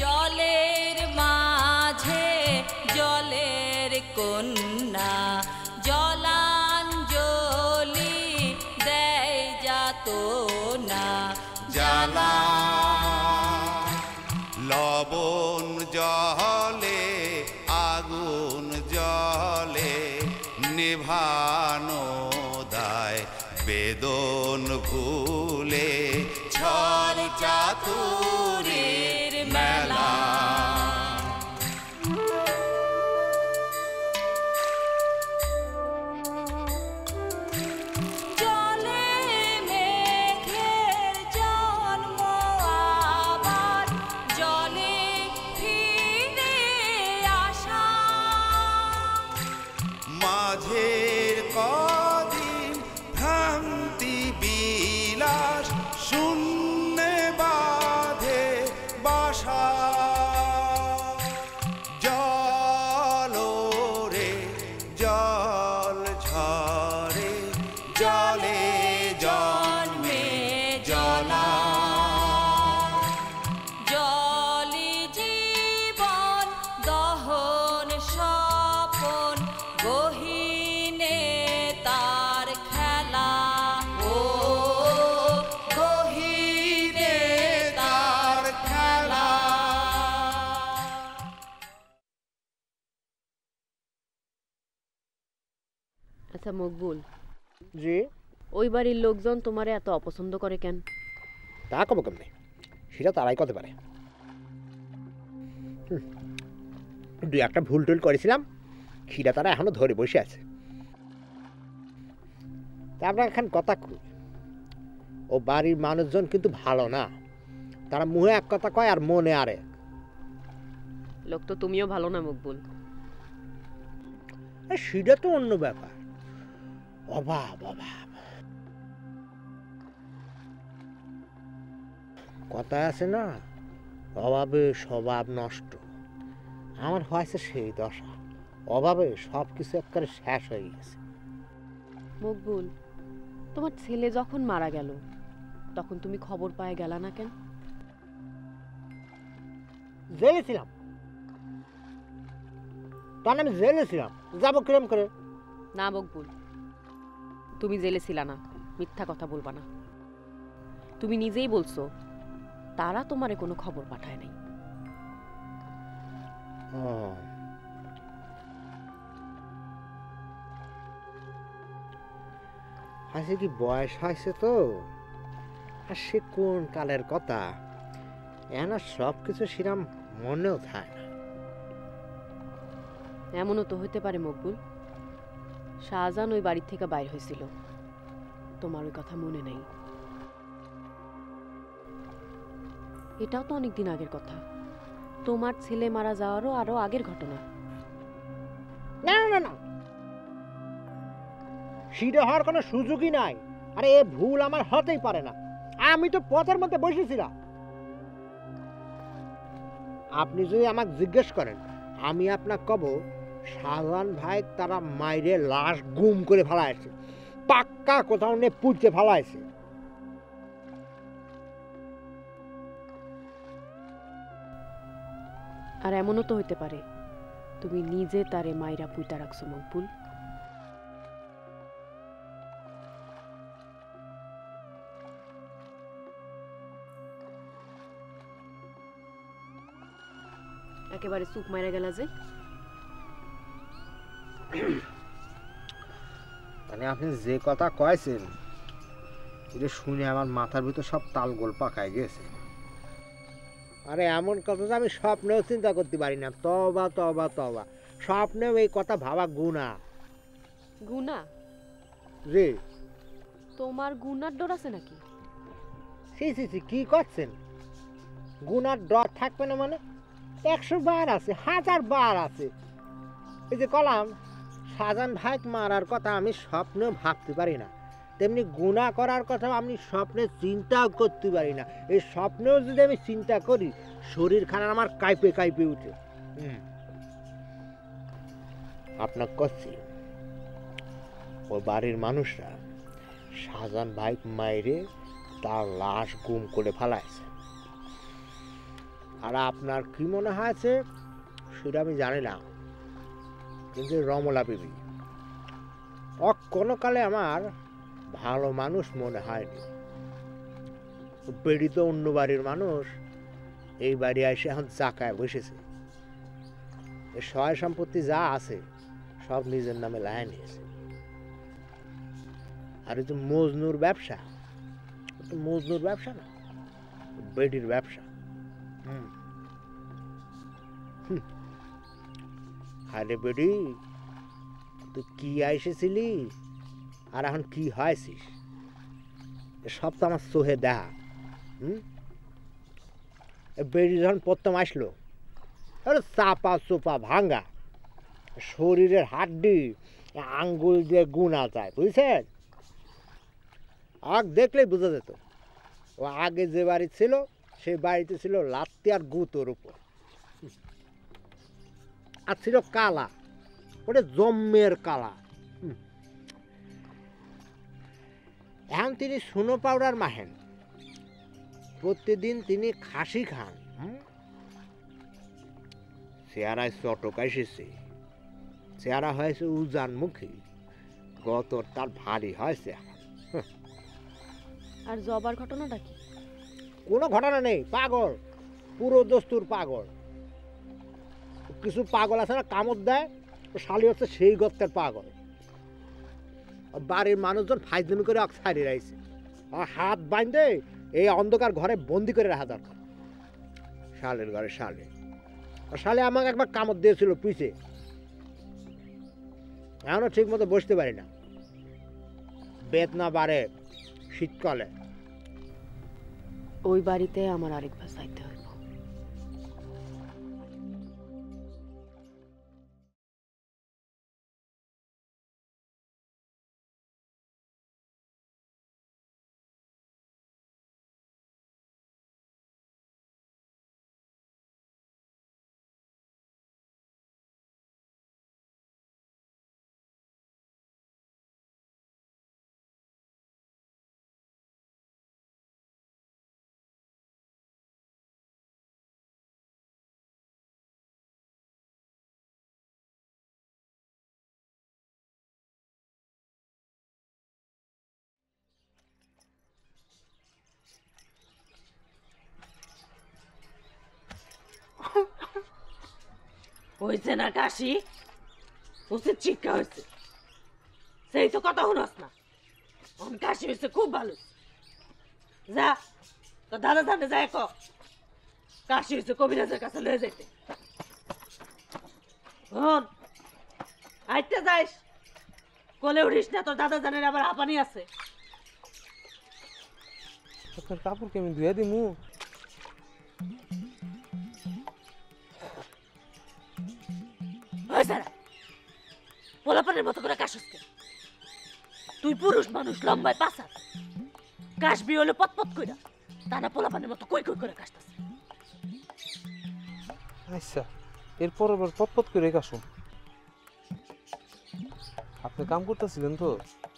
জলের মাঝে জলের কন্যা জলাঞ্জলি দেয় যাত না জ্বালা লবণ জলে আগুন জলে নিভানো দায় বেদন ভুলে ছল চাতুরীর মেলা মাঝের কদিন ভ্রান্তি বিলাস শূন্যে বাঁধে বাসা জল রে জল ঝরে জলে জন্মে জলা জলি জীবন দহন স্বপন গহীনে তার খেলা ও গহীনে তার খেলা আচ্ছা মকবুল, জি ওই বাড়ির লোকজন তোমারে এত অপছন্দ করে কেন? তা কব কেমনে, সেটা তারাই করতে পারে। দুই একটা ভুল টুল করেছিলাম, সেটা তারা এখনো ধরে বসে আছে। তা আমরা এখন কথা কই, ও বাড়ির মানুষজন কিন্তু ভালো না। তারা মুখে এক কথা কয় আর মনে আরেক। লোক তো তুমিও ভালো না মকবুল। সেটা তো অন্য ব্যাপার। অভাব অভাব কথা আছে না, অভাবে স্বভাব নষ্ট। আমার হয়েছে সেই দশা, অভাবে সব কিছু একবারে শেষ হয়ে গেছে। মকবুল, তোমার ছেলে যখন মারা গেল তখন তুমি খবর পায়ে গেলা না কেন? জেলে ছিলাম, তখন আমি জেলে ছিলাম, যাবো কিরম করে? না মকবুল, তুমি জেলে ছিলা না, মিথ্যা কথা বলবা না। তুমি নিজেই বলছো তারা তোমারে কোনো খবর পাঠায় নাই। আজকে কি বয়স হয়েছে তো, আর সে কোন কালের কথা, এনা সব কিছু সেরাম মনেও থাকে না। এমনও তো হইতে পারে মকবুল, শাহজাহান ওই বাড়ি থেকে বাইর হয়েছিল, তোমার ওই কথা মনে নেই। এটাও তো অনেকদিন আগের কথা, তোমার ছেলে মারা যাওয়ারও আরো আগের ঘটনা। না না না, সেটা হওয়ার কোনো সুযোগই নাই। আরে এ ভুল আমার হতেই পারে না, আমি তো পথের মধ্যে বসেছিলাম। আপনি যদি আমাকে জিজ্ঞেস করেন, আমি আপনাকে কব শাহজাহান ভাই তারা মাইরে লাশ গুম করে ফেলাইছে, পাক্কা কোথাও নিয়ে পুড়তে ফেলাইছে। আর এমনও তো হইতে পারে তুমি নিজে তারে মাইরা পুইতা রাখছো মকবুল। একেবারে চুপ মাইরা গেলা যে। মানে আপনি যে কথা কয়েছেন এটা শুনে আমার মাথার ভিতর সব তালগোল পাকায় গেছে। আরে এমন কথা তো আমি স্বপ্নেও চিন্তা করতে পারি না। তবা তবা তবা, স্বপ্নেও এই কথা ভাবা গুণা। গুনা? জি। তোমার গুনার ডর আছে নাকি? সি সি সি, কি করছেন? গুনার ডর থাকবে না মানে? 100 বার আছে, 1000 বার আছে। এই যে কলাম শাহজাহান ভাই মারার কথা আমি স্বপ্নেও ভাবতে পারি না। তেমনি গুনাহ করার কথা আমি স্বপ্নে চিন্তাও করতে পারি না। এই স্বপ্নেও যদি আমি চিন্তা করি শরীর খানা আমার কাঁপে কাঁপে উঠে। আপনার করছি ওই বাড়ির মানুষরা শাহজাহান ভাই মাইরে তার লাশ গুম করে ফেলাইছে। আর আপনার কি মনে হয়েছে সেটা আমি জানি না, কিন্তু রমলা বিবি কোনো কালে আমার ভালো মানুষ মনে হয়নি। বেড়ি তো অন্য বাড়ির মানুষ, এই বাড়ি এসে এখন চাকায় বসেছে। সহায় সম্পত্তি যা আছে সব নিজের নামে লাগাই নিয়েছে। আর এই যে মজনুর ব্যবসা, মজনুর ব্যবসা না, বেডির ব্যবসা। আরে বেডি, তুই কি এসেছিলি আর এখন কি হয়েছিস সব তো আমার চোহে দেখা। বেডি যখন প্রথম আসলো চাপা চোপা ভাঙ্গা, শরীরের হাড্ডি আঙ্গুল দিয়ে গুনা যায়, বুঝছেন? আগ দেখলেই বোঝা যেত ও আগে যে বাড়ি ছিল সেই বাড়িতে ছিল লাত্তি আর গুঁতোর উপর, আর ছিল কালা, ওটা জম্মের কালা। এখন তিনি সুনো পাউডার মাহেন, প্রতিদিন তিনি খাসি খান। চেহারায় চটক এসেছে, চেহারা হয়েছে উজানমুখী, গতর তার ভারী হয়েছে। আর জবার ঘটনাটা কি? কোনো ঘটনা নেই, পাগল, পুরো দস্তুর পাগল। কিছু পাগল আছে না কামড় দেয়, শালি হচ্ছে সেই গত্তের পাগল। বাড়ির মানুষজন ফাইজলামি করে ছাড়িয়ে রাখছে, আর হাত বাঁধে এই অন্ধকার ঘরে বন্দি করে রাখা দরকার। শালের ঘরে শালে, শালে আমাকে একবার কামড় দিয়েছিল পিছে, এখনো ঠিক মতো বসতে পারি না, বেদনা বাড়ে শীতকালে। ওই বাড়িতে আমার আরেকবার যাইতে হইব। হয়েছে না কাশি, উচিত শিক্ষা হয়েছে, সেই তো কথা শুনস না। কাশি হয়েছে খুব ভালো, যা তো দাদা জানে যায় কাশি হয়েছে কবিরাজের কাছে লয়ে যেতে। আইতে যাইস, কোলে উঠিস না, তোর দাদা জানের আবার হাঁপানি আছে। আপনার কাপড়কে আমি ধুয়ে দিমু? পোলাপানের মতো করে কাশসকে, তুই পুরুষ মানুষ, লম্বায় পাশা, কাশবি হলে পতপত কইরা, তা না পোলাপানের মতো কই কই করে কাশতাছে। আচ্ছা, এরপর আবার পটপট করে কাশুন। আপনি কাম করতেছিলেন তো,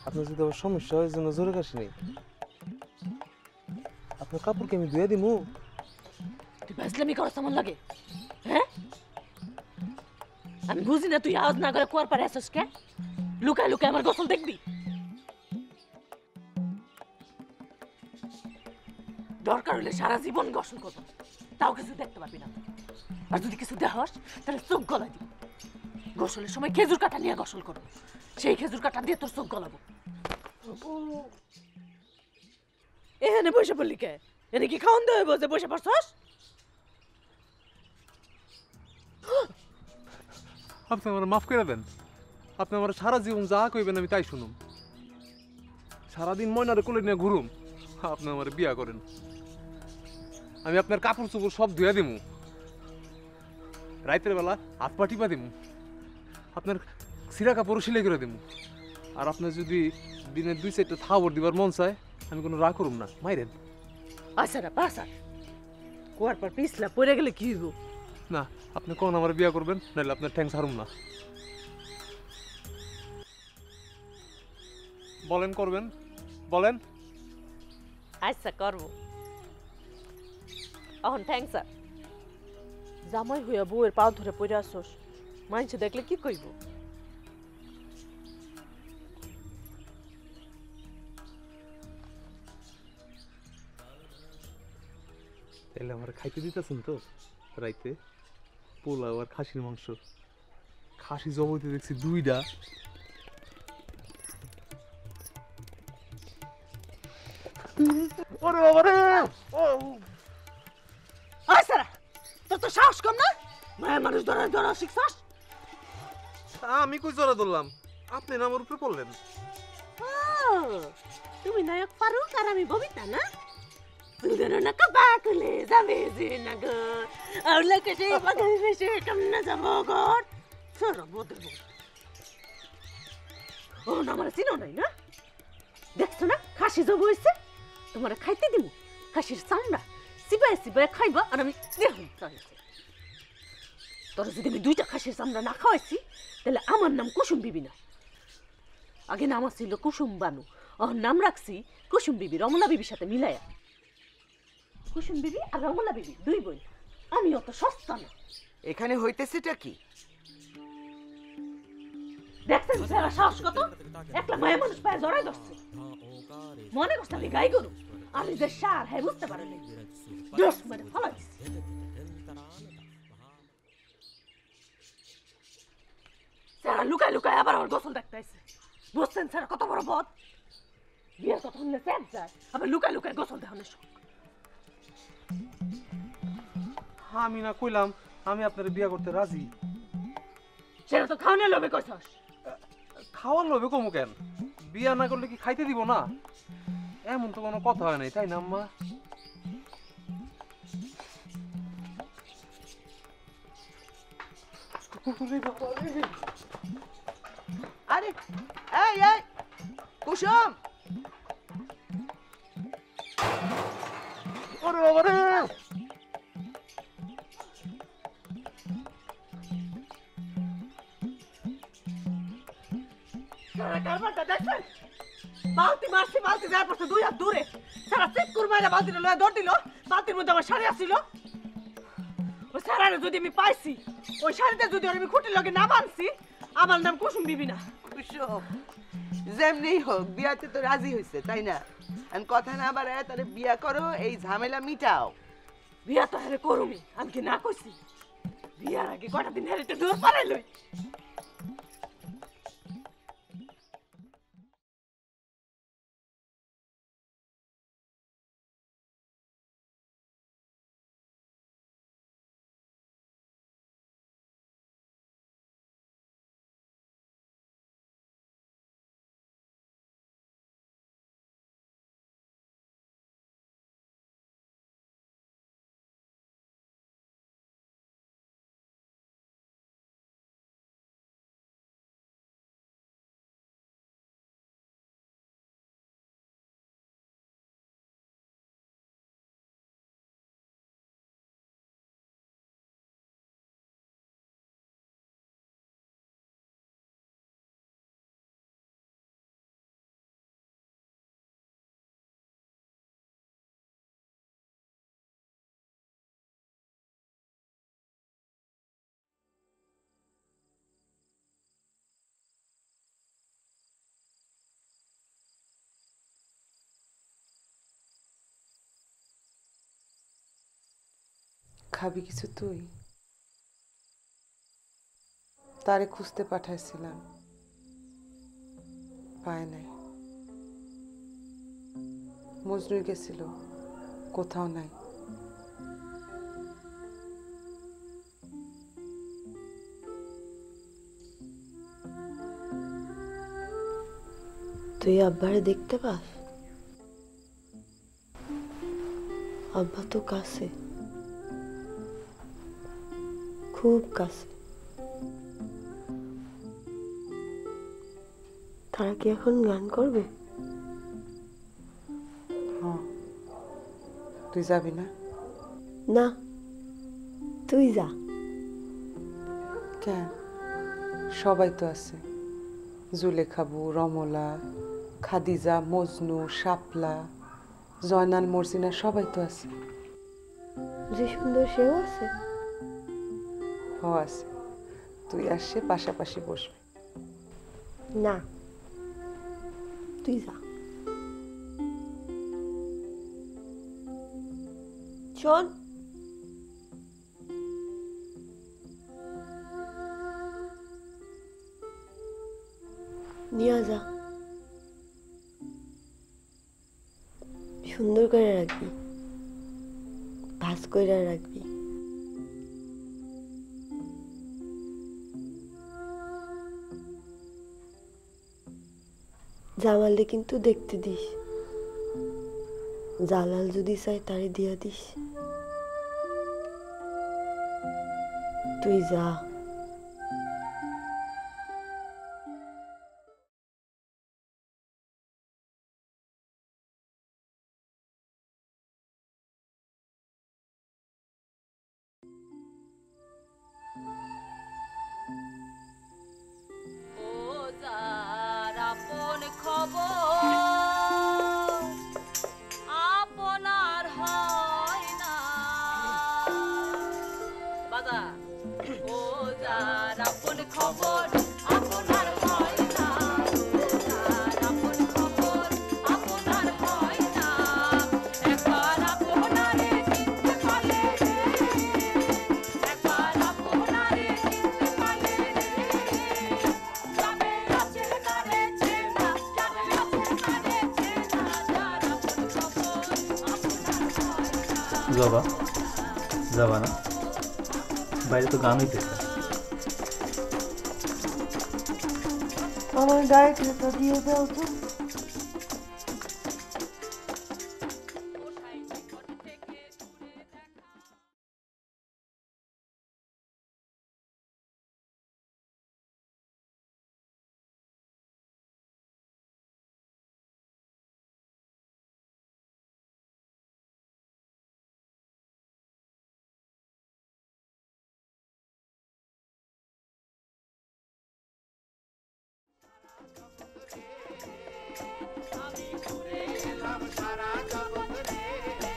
আপনার যদি আবার সমস্যা হয় জন্য জোরে কাশি নেই। আপনার কাপড়কে আমি ধুয়ে দিমু? তুই ফাজলামি করছ আমার লাগে, হ্যাঁ? আমি বুঝি না তুই আওয়াজ না করে কুয়ার পারে আসছ কে? লুকায় লুকায় আমার গোসল দেখবি? দরকার হলে সারা জীবন গোসল করবো, তাও কিছু দেখতে পারবি না। আর যদি কিছু দেখাস তাহলে চোখ গলা দিবি। গোসলের সময় খেজুর কাটা নিয়ে গোসল করবো, সেই খেজুর কাটা দিয়ে তোর চোখ গলাবো। এখানে বসে পড়লি কে? এনে কি খাওয়ান দেওয়া বসে বসে পড়ছস? আপনি আমার মাফ করে দেন। আপনি আমার সারা জীবন যা কইবেন আমি তাই শুনুম। সারাদিন ময়নারে কোলে নিয়ে ঘুরুম, আপনি আমার বিয়া করেন। আমি আপনার কাপড় চোপড় সব ধুয়ে দিমু, রাইতের বেলা হাত পা টিপা দিমু, আপনার সিরা কাপড়ও সিলাই করে দিমু। আর আপনার যদি দিনে 2-4টা থাবর দিবার মন চায় আমি কোনো রাগ করুম না, মাইরেন। আসারা পাসার কুয়ার পর পিছলা পড়ে গেলে কি হইব? না আপনি কোন আমার বিয়া করবেন, নাহলে আপনার ঠ্যাং ছাড়ুম না। বলেন করবেন, বলেন। আচ্ছা করবো। এখন থ্যাংকস স্যার। জামাই হইয়া বউয়ের পাও ধরে পড়ে আসোস, মানুষে দেখলে কি কইব? তাহলে আমার খাইতে দিতেছেন তো রাইতে? পোলাও আর খাসির মাংস। খাসি জবাইতে দেখছি 2টা। ওরে বাবা রে! আসারা তোর তো সাহস কম না? মায়া মানুষ ধরা ধরা শিখছাস? আমি কই জোড়া ধরলাম, আপনি না আমার উপরে পড়লেন। তুমি নায়ক ফারুক আর আমি ববিতা না? দুজনে না কাবাকলে যাবে যে নগর আর লকেটে বাগান বেশে কেমনে যাব ঘর সরব দেব। ও না আমার চিনো নাই না? দেখছো না খাসি জব হইছে, তোমার খাইতে দিব খাসির চামড়া সিবাই সিবাই খাইবা আর আমি দেহম চাইছি। তোর যদি আমি 2টা খাসির চামড়া না খাওয়াইছি তাহলে আমার নাম কুসুম বিবি না। আগে নাম ছিল কুসুম বানু, ওর নাম রাখছি কুসুম বিবি, রমলা বিবির সাথে মিলাইয়া। কুসুম বিবি আর রমলা বিবি 2 বোন, আমি অত সস্তা না। এখানে হইতেছেটা কি? দেখছেন সারা সাহস কত? একলা মায়া মানুষ পায়ে জড়াই ধরছে। মনে করছে আমি গাই গরু, আমি যে সার হ্যাঁ বুঝতে পারেনি। দোষ মানে ফলাই সারা লুকায় লুকায় আবার আমার গোসল দেখতে আসছে। বুঝছেন স্যার কত বড় বদ? বিয়ের কথা শুনলে স্যার যায়, আবার লুকায় লুকায় গোসল দেখানোর শখ। আমি না কইলাম আমি আপনার বিয়া করতে রাজি। সেটা তো খাওয়ানোর লোভে কইছস। খাওয়ার লোভে কমু কেন? বিয়া না করলে কি খাইতে দিব না? এমন তো কোনো কথা হয় নাই, তাই না আম্মা? আরে এই এই কুসুম, ওরে বাবা রে! সারা কারবারটা দেখছেন? বালতি মারছি, বালতি যাওয়ার পর 2 হাত দূরে সারা চেক করবে না। বালতিটা লয়ে দৌড় দিল, বালতির মধ্যে আমার শাড়ি আসছিল। ওই সারারে যদি আমি পাইছি, ওই শাড়িতে যদি আমি খুঁটির লগে না বানছি, আমার নাম কুসুম বিবি না। কুসুম যেমনি হোক বিয়াতে তো রাজি হয়েছে, তাই না? আর কথা না বাড়ায় তাহলে বিয়া করো, এই ঝামেলা মিটাও। বিয়া তো হেরে করুমি, আমি কি না কইছি? বিয়ার আগে কটা দিন হেরিতে দূর পালাই লই। খাবি কিছু তুই? তারে খুঁজতে পাঠাইছিলাম, পায় নাই। মজনু গেছিল, কোথাও নাই। তুই আব্বারে দেখতে পাস? আব্বা তো কাছে, খুব কাছে। তারা কি এখন গান করবে? হ্যাঁ, তুই যাবি না? না, তুই যা। কেন, সবাই তো আছে। জুলেখাবু, রমলা, খাদিজা, মজনু, শাপলা, জয়নাল, মর্জিনা সবাই তো আছে। যে সুন্দর সেও আছে। হ আছে, তুই আসছে পাশাপাশি বসবি। না, তুই যা। শোন, নিয়ে যা, সুন্দর করে রাখবি, ভাজ করে রাখবি। জামালে কিন্তু দেখতে দিস, জালাল যদি চাই তারে দিয়া দিস। তুই যা। আপনার হয় না বাজা ও যার আপন খবর আপনার হয় না, যার আপন খবর আপনার হয় না, একবার আপনারে চিনতে পারলে রে, একবার আপনারে চিনতে পারলে রে, যাবে আছে না রে চেনা, যাবে আছে না রে চেনা, যার আপন খবর আপনার হয় না। যাবা যাবা না? বাইরে তো গান হইতেছে। আমার গায়ে খেতা দিয়ে দাও তো।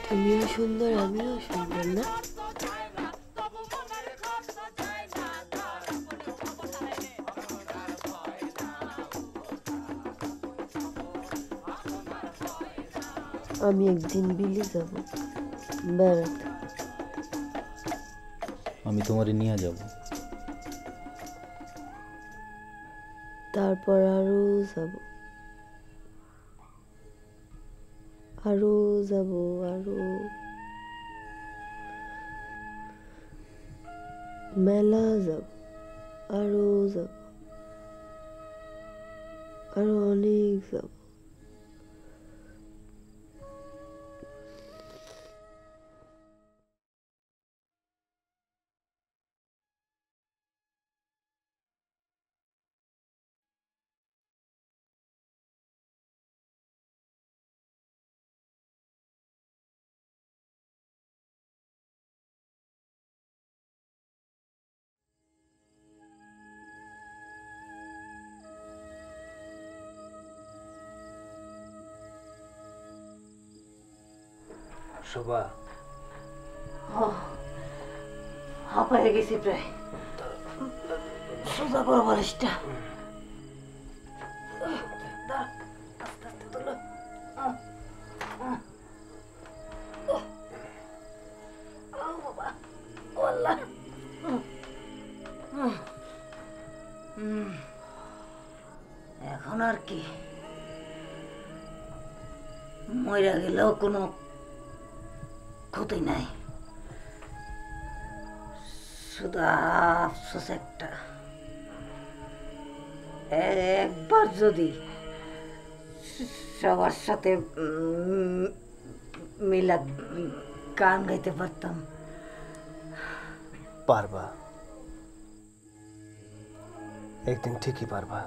তুমিও সুন্দর, আমিও সুন্দর না? আমি একদিন বিলে যাব বেড়াতে। আমি তোমারে নিয়ে যাব। তারপর আরো যাব, আরো যাব, আরো মেলা যাব, আরো যাব, আরো অনেক যাব। শোভা, হাঁপায়ে গেছি প্রায়। সোজা করো বালিশটা। আস্তে আস্তে তোলো। বাবা, ও আল্লাহ। এখন আর কি, মইরা গেলেও কোনো ক্ষতি নাই, শুধু আফসোস একটা, একবার যদি সবার সাথে মিলা গান গাইতে পারতাম। পারবা, একদিন ঠিকই পারবা।